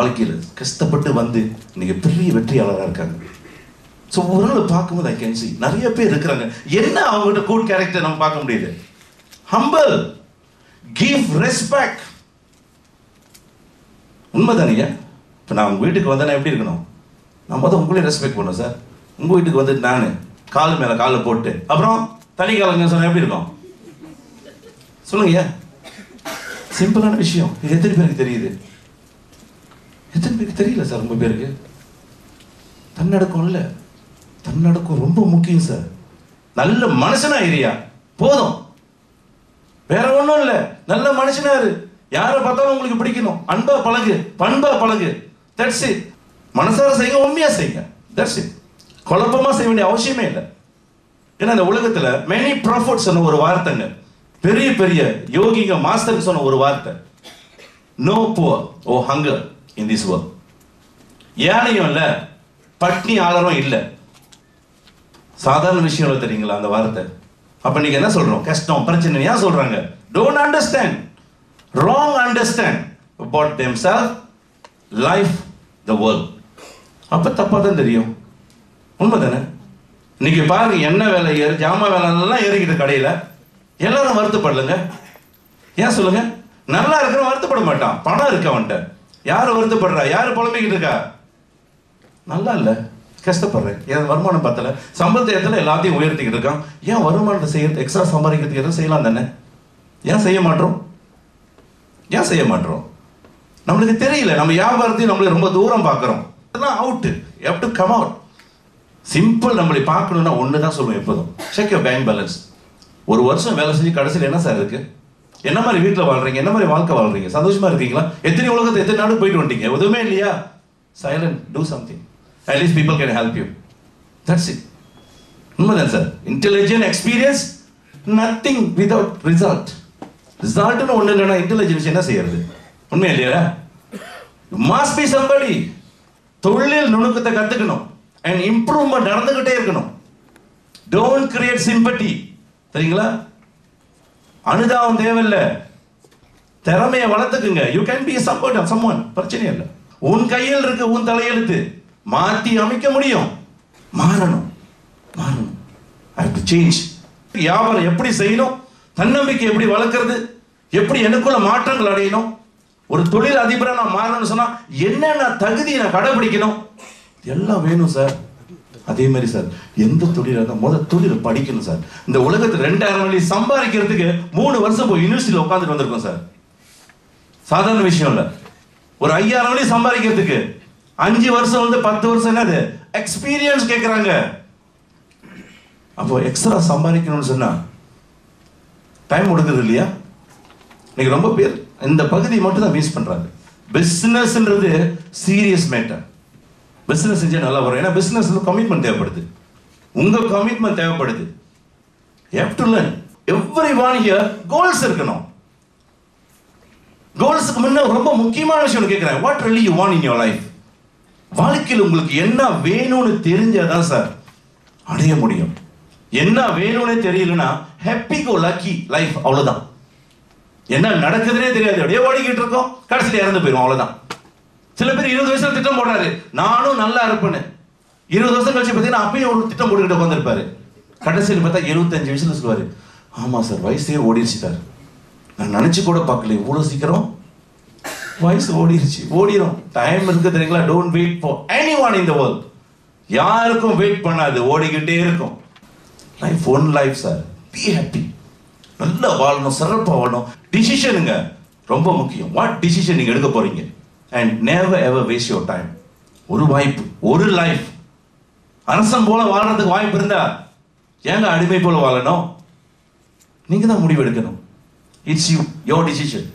வாழ்க்கையில் கஷ்டப்பட்டு வந்து இன்னைக்கு பெரிய வெற்றியாளராக இருக்காங்க. ஸோ ஒரு நாள் பார்க்கும்போது ஐ கேன் சி நிறைய பேர் இருக்கிறாங்க. என்ன அவங்ககிட்ட குட் கேரக்டர் நம்ம பார்க்க முடியுது? Humble, give respect. உண்மைதானீங்க? இப்போ நான் உங்கள் வீட்டுக்கு வந்தேன்னா எப்படி இருக்கணும்? நான் முதல் உங்களையும் ரெஸ்பெக்ட் பண்ணேன் சார். உங்கள் வீட்டுக்கு வந்துட்டு நான் கால் மேலே காலில் போட்டு அப்புறம் தனி காலங்க சொன்னால் எப்படி இருக்கும்? சொல்லுங்க. சிம்பிளான விஷயம். இது எத்தனை பேருக்கு தெரியுது? எத்தனை பேருக்கு தெரியல சார்? ரொம்ப பேருக்கு தன்னடக்கம் இல்லை. தன்னடக்கம் ரொம்ப முக்கியம் சார். நல்ல மனுஷனா ஏரியா போதும், வேற ஒன்றும் இல்லை. நல்ல மனுஷனா இரு. யாரை பார்த்தாலும் உங்களுக்கு பிடிக்கணும். அன்பா பழகு, பண்பா பழகு. That's it. மனசார செய்யுங்க, உண்மையா செய்யுங்க. That's it. குழப்பமா செய்ய வேண்டிய அவசியமே இல்லை. ஏன்னா இந்த உலகத்துல மெனி ப்ராஃபிட்ஸ் சொன்ன ஒரு வார்த்தைங்க, பெரிய பெரிய யோகிங்க மாஸ்டர் சொன்ன ஒரு வார்த்தை, no poor or hunger in this world. ஏனையும் இல்லை, பட்னி ஆளரும் இல்லை. சாதாரண விஷயம் இல்லை தெரியுங்களா அந்த வார்த்தை? அப்ப நீங்க என்ன சொல்றோம்? கஷ்டம், பிரச்சனை ஏன் சொல்றாங்க? Don't understand, wrong understand about themself, life, the world. அப்ப தப்பா தான் தெரியும். உண்மைதானே? இன்னைக்கு பாருங்க, என்ன வேலை ஏறு, ஜாமா வேலை எல்லாம் ஏறிக்கிட்டு கடையில எல்லாரும் வருத்தப்படலங்க. ஏன் சொல்லுங்க? நல்லா இருக்கிற வருத்தப்பட மாட்டான். பணம் இருக்க அவன்கிட்ட. யாரு வருத்தப்படுறா? யாரு புலம்பிக்கிட்டு இருக்கா? நல்லா இல்லை, கஷ்டப்படுறேன், என் வருமானம் பத்தல, சம்பளத்தை எத்தனை எல்லாத்தையும் உயர்த்திக்கிட்டு இருக்கான். ஏன் வருமானத்தை செய்யறது, எக்ஸ்ட்ரா சம்பாதிக்கிறதுக்கு எதுவும் செய்யலாம் தானே? ஏன் செய்ய மாட்டோம்? ஏன் செய்ய மாட்டோம்? நம்மளுக்கு தெரியல. நம்ம வியாபாரத்தையும் நம்மளுக்கு ரொம்ப தூரம் பார்க்குறோம். அதெல்லாம் out. You have to come out. Simple. நம்மளை பார்க்கணும்னா ஒன்று தான் சொல்லுவோம் எப்போதும், செக் யுவர் பேங்க் பேலன்ஸ். ஒரு வருஷம் வேலை செஞ்சு கடைசியில் என்ன சார் இருக்கு? என்ன மாதிரி வீட்டில் வாழ்றீங்க? என்ன மாதிரி வாழ்க்கை வாழ்றீங்க? சந்தோஷமா இருக்கீங்களா? எத்தனை உலகத்தை எத்தனை நாடு போயிட்டு வந்துட்டீங்க? எதுவுமே இல்லையா? Silent, do something. At least people can help you. That's it. உண்மைதான் சார். Intelligent experience, nothing without result. ரிசல்ட்னு ஒன்று இல்லைன்னா இன்டெலிஜென்ஸ் என்ன செய்யறது? உண்மை இல்லையா? must be somebody. தொழில் நுணுக்கத்தை கத்துக்கணும். and improvement நடந்துகிட்டே இருக்கணும். don't create sympathy. சரிங்களா? அனுதாபம் தேவையில்லை. திறமையை வளர்த்துக்குங்க. you can be someone. பிரச்சனை இல்லை. உன் கையில் இருக்கு, உன் தலையெழுத்து. மாற்றி அமைக்க முடியும். மாறணும். I have to change. வியாபாரம் எப்படி செய்யணும், தன்னம்பிக்கை எப்படி வளர்க்கறது, எப்படி எனக்குள்ள மாற்றங்கள் அடையணும், ஒரு தொழில் அதிபரா நான் மாறணும்னு சொன்னா என்னென்ன தகுதியை நான் கடைபிடிக்கணும், எல்லாம் வேணும் சார். அதே மாதிரி சார், எந்த தொழிலாக இருந்தால் முதல் தொழில் படிக்கணும் சார். இந்த உலகத்தில் 2000 வழி சம்பாதிக்கிறதுக்கு 3 வருஷம் போய் யூனிவர்சிட்டியில் உட்காந்துட்டு வந்திருக்கோம் சார். சாதாரண விஷயம் இல்லை. ஒரு 5000 வழி சம்பாதிக்கிறதுக்கு 5 வருஷம் 10 வருஷம் என்னது எக்ஸ்பீரியன்ஸ் கேட்குறாங்க. அப்போ எக்ஸ்ட்ரா சம்பாதிக்கணும்னு சொன்னா டைம் கொடுக்குறது இல்லையா? இன்னைக்கு ரொம்ப பேர் இந்த பகுதி மட்டும் தான் மிஸ் பண்றாங்க. பிசினஸ்ன்றது சீரியஸ் மேட்டர். பிசினஸ் செஞ்சா நல்லா வரும். ஏன்னா பிசினஸ்ல கமிட்மெண்ட் தேவைப்படுது. உங்க கமிட்மெண்ட் தேவைப்படுது. You have to learn. Everyone here goals இருக்கணும். கோல்ஸுக்கு முன்ன ரொம்ப முக்கியமான விஷயம் கேட்கிறேன். What really you want in your life? வாழ்க்கையில் உங்களுக்கு என்ன வேணும்னு தெரிஞ்சாதான் சார் அடைய முடியும். என்ன வேணும்னே தெரியலன்னா ஹாப்பி கோ லக்கி லைஃப், அவ்வளவுதான். என்ன நடக்குதுன்னே தெரியாது, அப்படியே ஓடிக்கிட்டு இருக்கோம், கடைசியில் இறந்து போயிடும், அவ்வளவுதான். சில பேர் 20 வயசுல திட்டம் போடுறாரு, நானும் நல்லா இருப்பேன்னு. 20 வருஷம் கழிச்சு பார்த்தீங்கன்னா அப்பயும் ஒரு திட்டம் போட்டுக்கிட்டு உட்காந்துருப்பாரு. கடைசியில் பார்த்தா 75 வயசுல சொல்லுவாரு, ஆமா சார் வயசே ஓடிடுச்சு சார், நான் நினைச்சு கூட பார்க்கல இவ்வளவு சீக்கிரம் வயசு ஓடிடுச்சு. ஓடிடும். டைம் இருக்கு தெரியுங்களா? Don't wait for anyone in the world. யாருக்கும் வெயிட் பண்ணாது, ஓடிக்கிட்டே இருக்கும். Life one life sir. Be happy. நல்லா வாழணும், சிறப்பாக வாழணும். டிசிஷனுங்க ரொம்ப முக்கியம். வாட் டிசிஷன் நீங்க எடுக்க போறீங்க? And never ever waste your time. ஒரு வாய்ப்பு, ஒரு லைஃப். அரசன் போல வாழ்றதுக்கு வாய்ப்பு இருந்தா ஏங்க அடிமை போல வாழணும்? நீங்க தான் முடிவு எடுக்கணும். It's you, your decision.